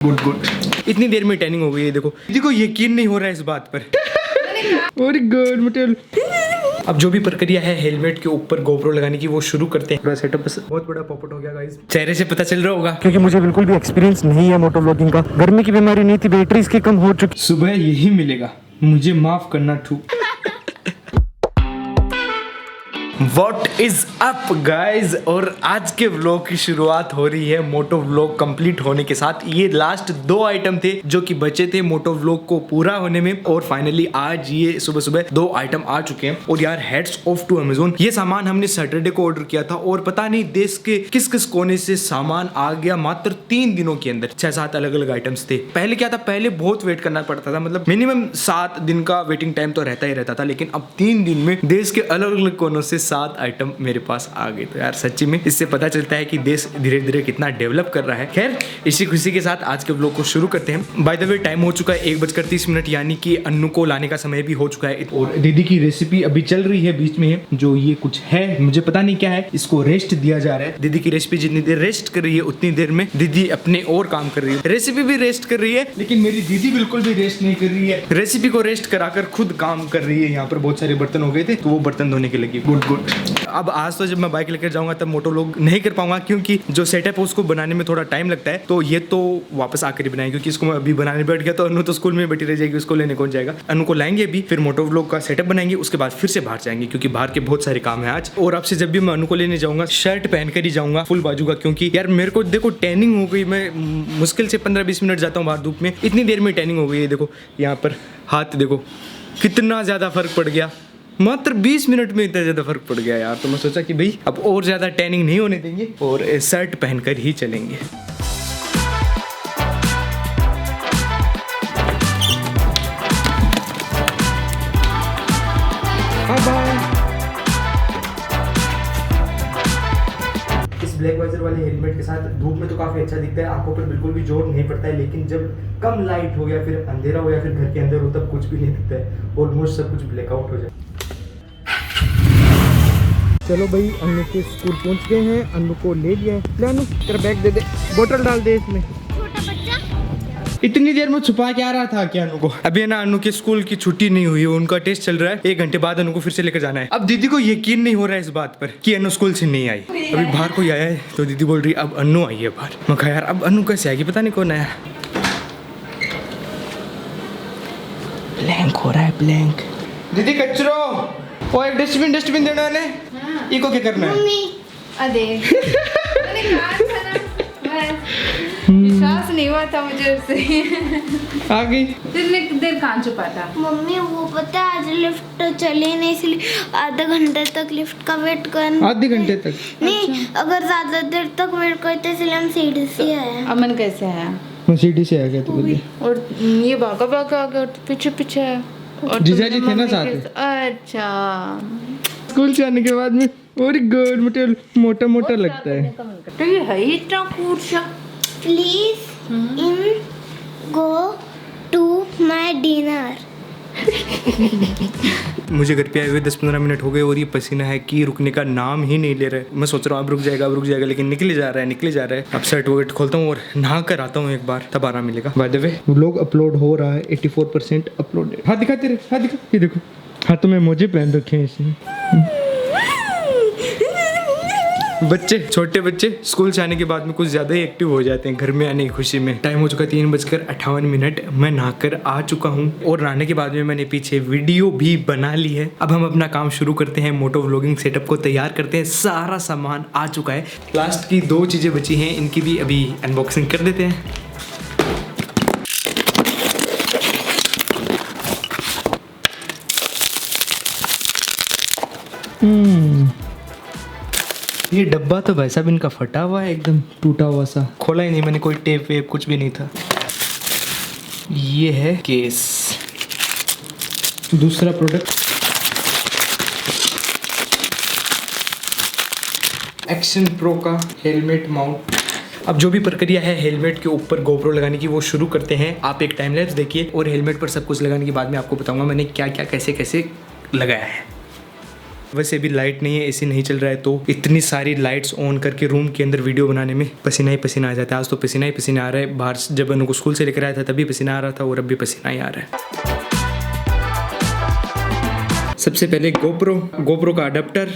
Good good. इतनी देर में tanning हो गई है, देखो यकीन नहीं हो रहा है इस बात पर। अब जो भी प्रक्रिया है हेलमेट के ऊपर गोप्रो लगाने की वो शुरू करते हैं। पूरा सेटअप बहुत बड़ा पॉपट हो गया गाइस, चेहरे से पता चल रहा होगा क्योंकि मुझे बिल्कुल भी एक्सपीरियंस नहीं है मोटो व्लॉगिंग का। गर्मी की बीमारी नहीं थी, बैटरी इसकी कम हो चुकी। सुबह यही मिलेगा, मुझे माफ करना ठू। What is up guys? और आज के व्लॉग की शुरुआत हो रही है मोटो व्लॉग कंप्लीट होने के साथ। ये लास्ट 2 आइटम थे जो कि बचे थे मोटो व्लॉग को पूरा होने में, और फाइनली आज ये सुबह सुबह 2 आइटम आ चुके हैं। और यार हेड्स ऑफ टू अमेज़न, ये सामान हमने सैटरडे को ऑर्डर किया था और पता नहीं देश के किस किस कोने से सामान आ गया मात्र 3 दिनों के अंदर। 6-7 अलग अलग आइटम्स थे। पहले क्या था, पहले बहुत वेट करना पड़ता था, मतलब मिनिमम 7 दिन का वेटिंग टाइम तो रहता ही रहता था, लेकिन अब 3 दिन में देश के अलग अलग कोनों से 7 आइटम मेरे पास आ गए। तो यार सच्ची में इससे पता चलता है कि देश धीरे धीरे कितना डेवलप कर रहा है। खैर इसी खुशी के साथ आज के व्लॉग को शुरू करते हैं। बाय द वे टाइम हो चुका है 1:30, यानी कि अन्नू को लाने का समय भी हो चुका है। और दीदी की रेसिपी अभी चल रही है बीच में, जो ये कुछ है मुझे पता नहीं क्या है, इसको रेस्ट दिया जा रहा है। दीदी की रेसिपी जितनी देर रेस्ट कर रही है उतनी देर में दीदी अपने और काम कर रही है। रेसिपी भी रेस्ट कर रही है, लेकिन मेरी दीदी बिल्कुल भी रेस्ट नहीं कर रही है। रेसिपी को रेस्ट कराकर खुद काम कर रही है। यहाँ पर बहुत सारे बर्तन हो गए थे तो वो बर्तन धोने के लगी। Good good. अब आज तो जब मैं बाइक लेकर जाऊंगा तब मोटो व्लॉग नहीं कर पाऊंगा, क्योंकि जो सेटअप है उसको बनाने में थोड़ा टाइम लगता है। तो ये तो वापस आकर ही बनाएंगे, क्योंकि इसको मैं अभी बनाने बैठ गया तो अनु तो स्कूल में बैठी रह जाएगी, उसको लेने कौन जाएगा। अनु को लाएंगे अभी, फिर मोटो व्लॉग का सेटअप बनाएंगे, उसके बाद फिर से बाहर जाएंगे, क्योंकि बाहर के बहुत सारे काम है आज। और आपसे जब भी मैं अनु को लेने जाऊंगा शर्ट पहनकर ही जाऊंगा, फुल बाजू का, क्योंकि यार मेरे को देखो टैनिंग हो गई। मैं मुश्किल से 15-20 मिनट जाता हूँ बाहर धूप में, इतनी देर में टैनिंग हो गई है। देखो यहाँ पर हाथ देखो कितना ज्यादा फर्क पड़ गया, मात्र 20 मिनट में इतना ज़्यादा फर्क पड़ गया यार। तो मैं सोचा कि भाई अब और ज़्यादा टैनिंग नहीं होने देंगे और शर्ट पहनकर ही चलेंगे। इस ब्लैक वाइजर वाले हेलमेट के साथ धूप में तो काफ़ी अच्छा दिखता है, आंखों पर बिल्कुल भी जोर नहीं पड़ता है, लेकिन जब कम लाइट हो या फिर अंधेरा हो या फिर घर के अंदर हो तब कुछ भी नहीं दिखता है, ऑलमोस्ट सब कुछ ब्लैकआउट हो जाए। चलो भाई अन्नू के स्कूल पहुंच गए हैं, अन्नू को ले लिया है। ले अन्नू तेरा बैग दे दे, बोतल डाल दे इसमें। छोटा बच्चा इतनी देर में छुपा के आ रहा था क्या अन्नू को? अभी है ना अन्नू के स्कूल की छुट्टी नहीं हुई है, उनका टेस्ट चल रहा है। 1 घंटे बाद अन्नू को फिर से लेकर जाना है। अब दीदी को यकीन नहीं हो रहा है इस बात पर कि अन्नू स्कूल से नहीं आई। अभी बाहर कोई आया है तो दीदी बोल रही है अब अन्नू आई है बाहर। मैं कहा यार अब अन्नू कैसे आएगी, पता नहीं कौन आया। ब्लैंक हो रहा है, ब्लैंक। दीदी कचरो वो एक डस्टबिन देना है। हाँ। इको क्या करना है? अरे मैंने कहा था ना, विश्वास नहीं हुआ था मुझे उससे। आ गई। इतने देर कहाँ छुपा था? मम्मी वो पता है आज लिफ्ट चली नहीं, इसलिए आधा घंटे तक लिफ्ट का वेट करना। आधे घंटे तक? नहीं अच्छा। अगर ज्यादा देर तक वेट करते इसलिए हम सीढ़ी से आए। अमन कैसे आया? मैं सीढ़ी से आ गया तो बोलिए। और ये भागा आ गया पीछे पीछे। और जीजा जी थे ना साथ? अच्छा स्कूल से आने के बाद में और गोल मोटा मोटा लगता है। तो ये है ही इतना कूर्चा। Please in go to my dinner. मुझे घर पे आए हुए 10-15 मिनट हो गए और ये पसीना है कि रुकने का नाम ही नहीं ले रहा है। मैं सोच रहा हूँ अब रुक जाएगा, लेकिन निकले जा रहा है। अब शर्ट वगैरह खोलता हूँ और नहा कर आता हूँ एक बार, तब आराम मिलेगा। By the way vlog upload हो रहा है, 84% अपलोडेड। हाथ दिखा तेरे, हाथ दिखा, ये देखो हाथों में मोजे पहन रखे हैं इसने। बच्चे, छोटे बच्चे स्कूल से आने के बाद में कुछ ज़्यादा ही एक्टिव हो जाते हैं घर में आने की खुशी में। टाइम हो चुका है 3:58। मैं नहाकर आ चुका हूँ और नहाने के बाद में मैंने पीछे वीडियो भी बना ली है। अब हम अपना काम शुरू करते हैं, मोटो व्लॉगिंग सेटअप को तैयार करते हैं। सारा सामान आ चुका है, लास्ट की 2 चीज़ें बची हैं, इनकी भी अभी अनबॉक्सिंग कर देते हैं। ये डब्बा तो वैसा भी इनका फटा हुआ है, एकदम टूटा हुआ सा, खोला ही नहीं मैंने, कोई टेप वेप कुछ भी नहीं था। ये है केस। दूसरा प्रोडक्ट एक्शन प्रो का हेलमेट माउंट। अब जो भी प्रक्रिया है हेलमेट के ऊपर गोप्रो लगाने की वो शुरू करते हैं। आप एक टाइम लैप्स देखिए और हेलमेट पर सब कुछ लगाने के बाद में आपको बताऊंगा मैंने क्या क्या कैसे कैसे लगाया है। वैसे भी लाइट नहीं है, एसी नहीं चल रहा है, तो इतनी सारी लाइट्स ऑन करके रूम के अंदर वीडियो बनाने में पसीना ही पसीना आ जाता है। आज तो पसीना ही पसीना आ रहा है। बाहर जब उनको स्कूल से लेकर आया था तभी पसीना आ रहा था और अब भी पसीना ही आ रहा है। सबसे पहले गोप्रो का अडेप्टर,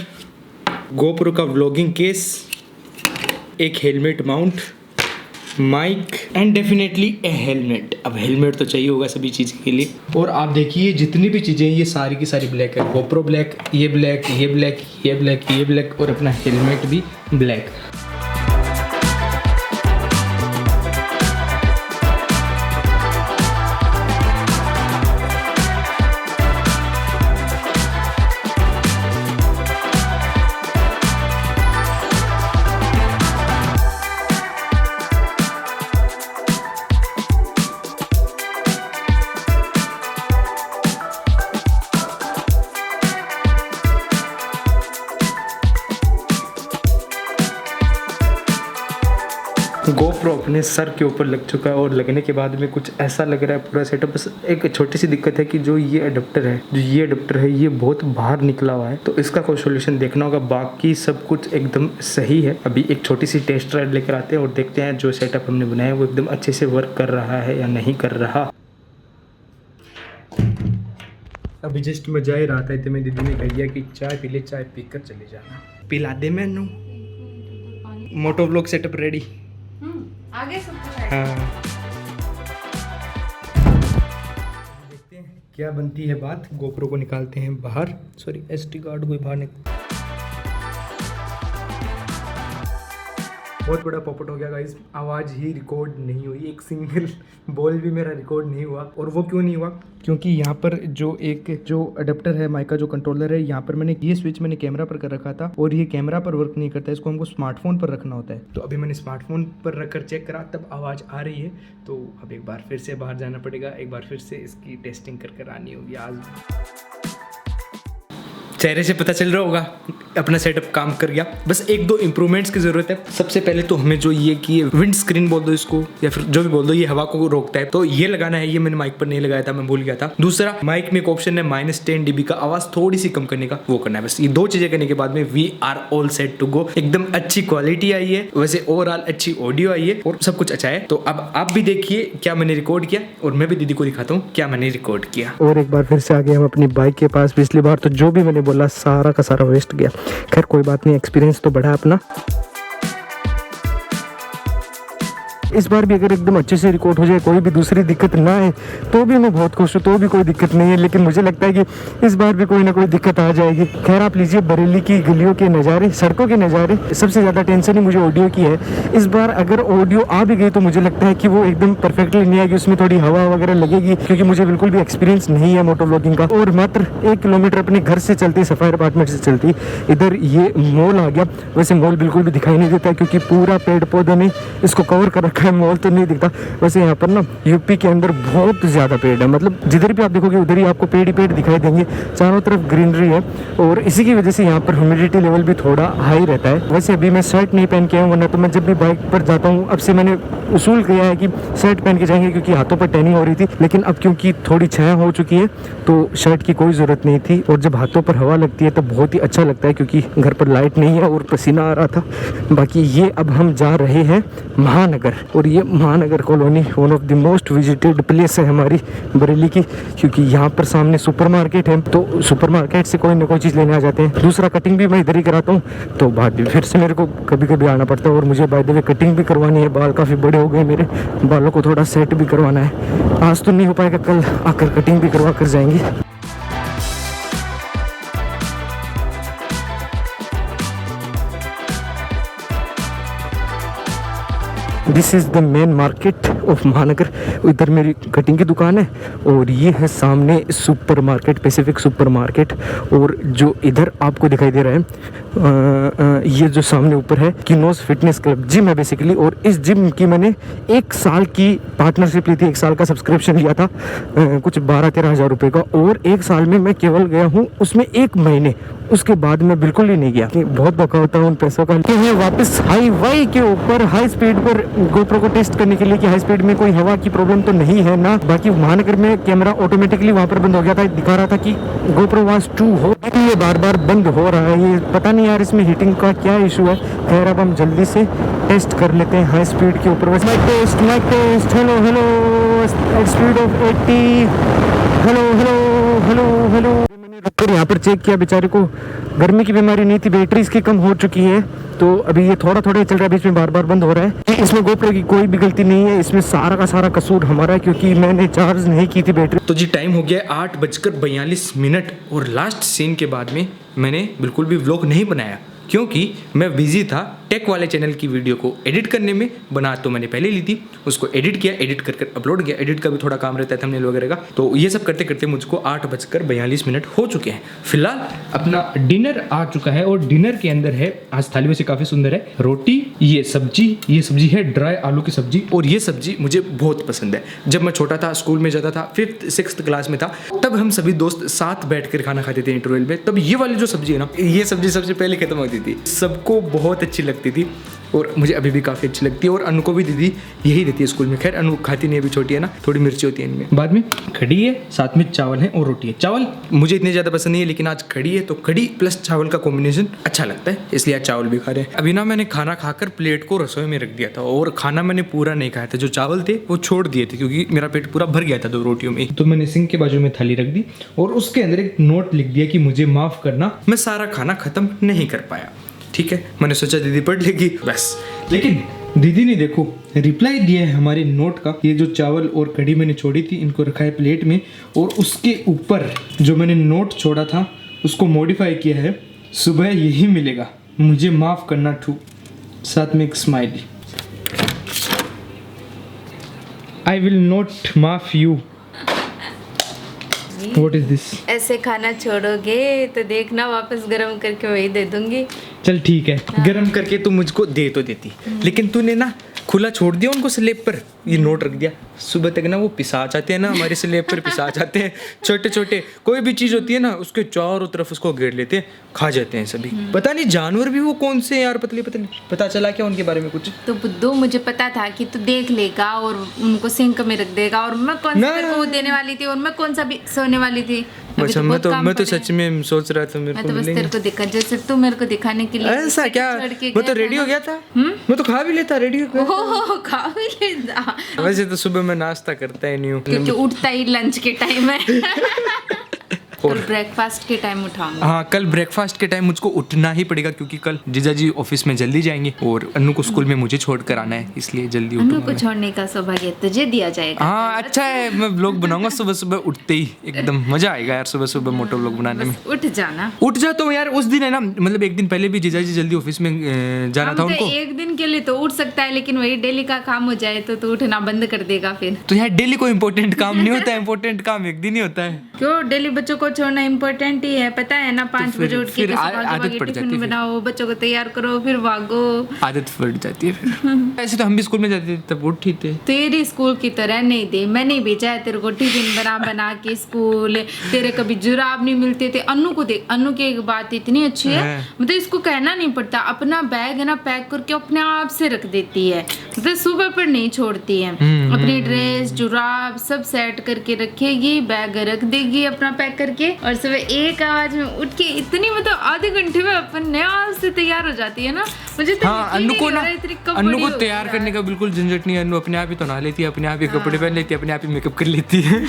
गोप्रो का व्लॉगिंग केस, एक helmet mount, mic and definitely a helmet. अब हेलमेट तो चाहिए होगा सभी चीज़ के लिए। और आप देखिए जितनी भी चीज़ें ये सारी की सारी ब्लैक है। गोप्रो ब्लैक, ये ब्लैक, ये ब्लैक, ये ब्लैक, ये ब्लैक और अपना हेलमेट भी ब्लैक। गोप्रो अपने सर के ऊपर लग चुका है और लगने के बाद में कुछ ऐसा लग रहा है पूरा सेटअप। बस एक छोटी सी दिक्कत है कि जो ये अडेप्टर है ये बहुत बाहर निकला हुआ है, तो इसका कोई सोल्यूशन देखना होगा। बाकी सब कुछ एकदम सही है। अभी एक छोटी सी टेस्ट राइड लेकर आते हैं और देखते हैं जो सेटअप हमने बनाया है वो एकदम अच्छे से वर्क कर रहा है या नहीं कर रहा। अभी जस्ट मैं जा ही रहा था, तो मेरी दीदी ने कह दिया कि चाय पी ले, चाय पीकर चले जाना। पिला दे मैनू। Moto vlog setup ready. आगे सब कुछ है। हाँ, देखते हैं क्या बनती है बात। गोप्रो को निकालते हैं बाहर, सॉरी SD कार्ड को बाहर बहुत बड़ा पॉपट हो गया गाइस। आवाज़ ही रिकॉर्ड नहीं हुई, एक सिंगल बॉल भी मेरा रिकॉर्ड नहीं हुआ। और वो क्यों नहीं हुआ? क्योंकि यहाँ पर जो अडेप्टर है, माइक का जो कंट्रोलर है, यहाँ पर मैंने ये स्विच कैमरा पर कर रखा था और ये कैमरा पर वर्क नहीं करता है। इसको हमको स्मार्टफोन पर रखना होता है। तो अभी मैंने स्मार्टफोन पर रख कर चेक करा, तब आवाज़ आ रही है। तो अब एक बार फिर से बाहर जाना पड़ेगा, एक बार फिर से इसकी टेस्टिंग कर आनी होगी। आज चेहरे से पता चल रहा होगा अपना सेटअप काम कर गया। बस एक दो इंप्रूवमेंट्स की ज़रूरत है। सबसे पहले तो हमें जो ये कि विंड स्क्रीन बोल दो इसको, या फिर जो भी बोल दो, ये हवा को रोकता है, तो ये लगाना है। ये मैंने माइक पर नहीं लगाया था, मैं भूल गया था। दूसरा, माइक में एक ऑप्शन है -10 dB का आवाज़ थोड़ी सी कम करने का, वो करना है। बस ये दो चीज़ें करने के बाद में we are all set to go. एकदम अच्छी क्वालिटी आई है, वैसे ओवरऑल अच्छी ऑडियो आई है और सब कुछ अच्छा है। तो अब आप भी देखिए क्या मैंने रिकॉर्ड किया और मैं भी दीदी को दिखाता हूँ क्या मैंने रिकॉर्ड किया। और एक बार फिर से आ गए हम अपनी बाइक के पास। पिछली बार तो जो भी मैंने बोला सारा का सारा वेस्ट गया। खैर कोई बात नहीं, एक्सपीरियंस तो बढ़ा अपना। इस बार भी अगर एकदम अच्छे से रिकॉर्ड हो जाए, कोई भी दूसरी दिक्कत ना आए, तो भी मैं बहुत खुश हूँ। तो भी कोई दिक्कत नहीं है, लेकिन मुझे लगता है कि इस बार भी कोई ना कोई दिक्कत आ जाएगी। खैर आप लीजिए बरेली की गलियों के नज़ारे, सड़कों के नज़ारे। सबसे ज़्यादा टेंशन ही मुझे ऑडियो की है। इस बार अगर ऑडियो आ भी गई तो मुझे लगता है कि वो एकदम परफेक्टली नहीं आएगी, उसमें थोड़ी हवा वगैरह लगेगी, क्योंकि मुझे बिल्कुल भी एक्सपीरियंस नहीं है मोटो व्लॉगिंग का। और मात्र 1 किलोमीटर अपने घर से चलती, सफायर अपार्टमेंट से चलती, इधर ये मॉल आ गया। वैसे मॉल बिल्कुल भी दिखाई नहीं देता क्योंकि पूरा पेड़ पौधे ने इसको कवर कर रखा है, मॉल तो नहीं दिखता। वैसे यहाँ पर ना यूपी के अंदर बहुत ज़्यादा पेड़ है, मतलब जिधर भी आप देखोगे उधर ही आपको पेड़ ही पेड़ दिखाई देंगे। चारों तरफ ग्रीनरी है और इसी की वजह से यहाँ पर ह्यूमिडिटी लेवल भी थोड़ा हाई रहता है। वैसे अभी मैं शर्ट नहीं पहन के आया हूँ, वरना तो मैं जब भी बाइक पर जाता हूँ, अब से मैंने उसूल किया है कि शर्ट पहन के जाएंगे, क्योंकि हाथों पर टैनिंग हो रही थी। लेकिन अब क्योंकि थोड़ी छाया हो चुकी है तो शर्ट की कोई ज़रूरत नहीं थी। और जब हाथों पर हवा लगती है तो बहुत ही अच्छा लगता है, क्योंकि घर पर लाइट नहीं है और पसीना आ रहा था। बाकी ये अब हम जा रहे हैं महानगर, और ये महानगर colony one of the most visited place है हमारी बरेली की, क्योंकि यहाँ पर सामने सुपरमार्केट है, तो सुपरमार्केट से कोई ना कोई चीज़ लेने आ जाते हैं। दूसरा, कटिंग भी मैं इधर ही कराता हूँ, तो बाद फिर से मेरे को कभी कभी आना पड़ता है। और मुझे बाय द वे कटिंग भी करवानी है, बाल काफ़ी बड़े हो गए मेरे, बालों को थोड़ा सेट भी करवाना है। आज तो नहीं हो पाएगा, कल आकर कटिंग भी करवा कर जाएंगे। This is the main market of महानगर। इधर मेरी कटिंग की दुकान है और ये है सामने super market, Pacific super market. और जो इधर आपको दिखाई दे रहा है ये जो सामने ऊपर है किनोस फिटनेस क्लब जिम है बेसिकली, और इस जिम की मैंने 1 साल की पार्टनरशिप ली थी, 1 साल का सब्सक्रिप्शन लिया था कुछ 12-13 हज़ार रुपये का, और 1 साल में मैं केवल गया हूँ उसमें 1 महीने, उसके बाद मैं बिल्कुल ही नहीं गया। बहुत बका होता है उन पैसों का। है वापस हाईवे के ऊपर हाई स्पीड पर गोप्रो को टेस्ट करने के लिए कि हाई स्पीड में कोई हवा की प्रॉब्लम तो नहीं है ना। बाकी महानगर में कैमरा ऑटोमेटिकली वहाँ पर बंद हो गया था, दिखा रहा था कि गोप्रो वाज 2 हो, लेकिन ये बार बार बंद हो रहा है। ये पता नहीं यार इसमें हीटिंग का क्या इशू है। खैर अब हम जल्दी से टेस्ट कर लेते हैं हाई स्पीड के ऊपर। Mic test, hello hello, speed of 80, hello hello hello hello. मैंने रुककर यहाँ पर चेक किया, बेचारे को गर्मी की बीमारी नहीं थी, बैटरी इसकी कम हो चुकी है, तो अभी ये थोड़ा थोड़ा चल रहा है, बीच में बार बार बंद हो रहा है। इसमें गोप्रो की कोई भी गलती नहीं है, इसमें सारा का सारा कसूर हमारा है, क्योंकि मैंने चार्ज नहीं की थी बैटरी। तो जी टाइम हो गया 8:42 और लास्ट सीन के बाद में मैंने बिल्कुल भी व्लॉग नहीं बनाया, क्योंकि मैं बिजी था टेक वाले चैनल की वीडियो को एडिट करने में। बना तो मैंने पहले ली थी, उसको एडिट किया, एडिट कर अपलोड किया। एडिट का भी थोड़ा काम रहता है थंबनेल वगैरह का, तो ये सब करते करते मुझको 8:42 हो चुके हैं। फिलहाल अपना डिनर आ चुका है, और डिनर के अंदर है, आज थाली वैसे काफ़ी सुंदर है, रोटी, ये सब्जी है ड्राई आलू की सब्जी, और ये सब्जी मुझे बहुत पसंद है। जब मैं छोटा था, स्कूल में जाता था, 5th-6th क्लास में था, तब हम सभी दोस्त साथ बैठ कर खाना खाते थे इंटरवल में। तब ये वाली जो सब्जी है ना, ये सब्जी सबसे पहले खत्म होती थी, सबको बहुत अच्छी लगती थी, और मुझे अभी भी काफ़ी अच्छी लगती है, और अनु को भी दीदी यही देती है स्कूल में। खैर अनु खाती नहीं, अभी छोटी है ना, थोड़ी मिर्ची होती है इनमें। बाद में कढ़ी है, साथ में चावल है और रोटी है। चावल मुझे इतने ज़्यादा पसंद नहीं है, लेकिन आज कढ़ी है तो कढ़ी प्लस चावल का कॉम्बिनेशन अच्छा लगता है, इसलिए आज चावल भी खा रहे हैं। अभी ना मैंने खाना खाकर प्लेट को रसोई में रख दिया था, और खाना मैंने पूरा नहीं खाया था, जो चावल थे वो छोड़ दिए थे, क्योंकि मेरा पेट पूरा भर गया था 2 रोटियों में। तो मैंने सिंक के बाजू में थाली रख दी, और उसके अंदर एक नोट लिख दिया कि मुझे माफ़ करना, मैं सारा खाना ख़त्म नहीं कर पाया। ठीक है, मैंने सोचा दीदी पढ़ लेगी बस, लेकिन दीदी ने देखो रिप्लाई दिया है हमारे नोट का। ये जो चावल और कढ़ी मैंने छोड़ी थी, इनको रखा है प्लेट में, और उसके ऊपर जो मैंने नोट छोड़ा था उसको मॉडिफाई किया है, सुबह यही मिलेगा, मुझे माफ़ करना टू, साथ में एक स्माइली। आई विल नॉट माफ यू। What is this? ऐसे खाना छोड़ोगे तो देखना, वापस गरम करके वही दे दूंगी। चल ठीक है, गरम करके तू मुझको दे तो देती, लेकिन तूने ना खुला छोड़ दिया उनको स्लेब पर, ये नोट रख दिया। सुबह तक ना वो पिसा जाते हैं ना, हमारे स्लेब पर पिसा जाते हैं, छोटे छोटे कोई भी चीज़ होती है ना, उसके चारों तरफ उसको घेर लेते हैं, खा जाते हैं सभी। पता नहीं जानवर भी वो कौन से यार, पतले पतले, पता चला क्या उनके बारे में कुछ? तो बुद्धू, मुझे पता था कि तू देख लेगा और उनको सिंक में रख देगा, और मैं कौन सा तेरे को देने वाली थी, और मैं कौन सा भी सोने वाली थी। अच्छा, मैं तो सच में सोच रहा था मेरे को बस तेरे को दिखा, जैसे तू मेरे को दिखाने के लिए ऐसा क्या, मैं तो रेडी हो गया था, मैं तो खा भी लेता, रेडी हो गया, खा भी लेता। वैसे तो सुबह मैं नाश्ता करता ही नहीं हूँ, क्योंकि उठता ही लंच के टाइम है। कल ब्रेकफास्ट के टाइम उठाऊंगा। हाँ, कल ब्रेकफास्ट के टाइम मुझको उठना ही पड़ेगा, क्योंकि कल जीजा जी ऑफिस में जल्दी जाएंगे, और अन्नू को स्कूल में मुझे छोड़ कर आना है, इसलिए जल्दी अन्नू को छोड़ने का सौभाग्य तुझे दिया जाएगा। हाँ अच्छा है, मैं व्लॉग बनाऊंगा सुबह सुबह उठते ही, एकदम मजा आएगा यार सुबह सुबह मोटो व्लॉग बनाने में। उठ जाना, उठ जा तो यार, उस दिन है ना, मतलब एक दिन पहले भी जीजा जी जल्दी ऑफिस में जाना था उनको। एक दिन के लिए तो उठ सकता है, लेकिन वही डेली का काम हो जाए तो उठना बंद कर देगा फिर। तो यार डेली कोई इंपॉर्टेंट काम नहीं होता है, इंपॉर्टेंट काम एक दिन ही होता है। क्यों, डेली बच्चों को छोड़ना इम्पोर्टेंट ही है, पता है ना। 5 बजे उठ के आदत पड़ जाती है, बनाओ, बच्चों को तैयार करो, फिर भागो, आदत पड़ जाती है फिर। ऐसे तो हम भी स्कूल में जाते थे तब उठी थे। तेरी स्कूल की तरह नहीं दे, मैंने भेजा है तेरे को टिफिन बना के स्कूल, तेरे कभी जुराब नहीं मिलते थे। अन्नू को देख, अन्नू की एक बात इतनी अच्छी है, मतलब इसको कहना नहीं पड़ता, अपना बैग है ना पैक करके अपने आप से रख देती है, मतलब सुबह पर नहीं छोड़ती है। अपनी ड्रेस जुराब सब सेट करके रखेगी, बैग रख देगी अपना पैक करके, और सुबह एक आवाज में उठ के इतनी, मतलब आधे घंटे में अपने आप से तैयार हो जाती है ना। मुझे तो हाँ, अन्नू को ना, अन्नू को तैयार करने का बिल्कुल झंझट नहीं है, अन्नू अपने आप ही तो नहा लेती है, अपने आप ही कपड़े पहन लेती है, अपने आप ही मेकअप कर लेती है।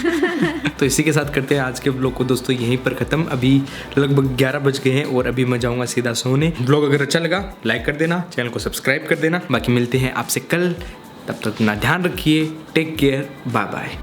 तो इसी के साथ करते हैं आज के ब्लॉग को दोस्तों यहीं पर खत्म। अभी लगभग 11 बज गए हैं, और अभी मैं जाऊंगा सीधा सोने। ब्लॉग अगर अच्छा लगा लाइक कर देना, चैनल को सब्सक्राइब कर देना। बाकी मिलते हैं आपसे कल, तब तक अपना ध्यान रखिए, टेक केयर, बाय बाय।